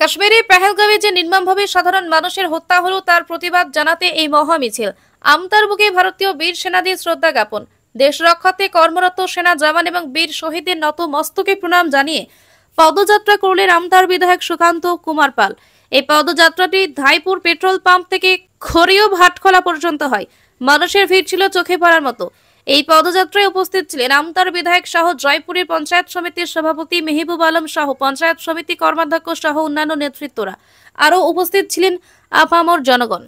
কাশ্মীরে পেহেলগামে যে নির্মমভাবে সাধারণ মানুষের হত্যা হলো তার প্রতিবাদ জানাতে এই মহা মিছিল। আমতার বুকে ভারতীয় বীর সেনাদের শ্রদ্ধা জ্ঞাপন। দেশ রক্ষার্থে কর্মরত সেনা জওয়ান এবং বীর শহীদদের নত মস্তকে প্রণাম জানিয়ে পদযাত্রা করলেন আমতার বিধায়ক সুকান্ত কুমার পাল। এই পদযাত্রাটি ধাইপুর পেট্রোল পাম্প থেকে খড়িও ভাটখোলা পর্যন্ত হয়। মানুষের ভিড় ছিল চোখে পড়ার মতো। এই পদযাত্রায় উপস্থিত ছিলেন আমতার বিধায়ক সহ জয়পুরের পঞ্চায়েত সমিতির সভাপতি মেহবুব আলম সহ পঞ্চায়েত সমিতি কর্মাধ্যক্ষ সহ অন্যান্য নেতৃত্বরা। আরও উপস্থিত ছিলেন আপামর জনগণ।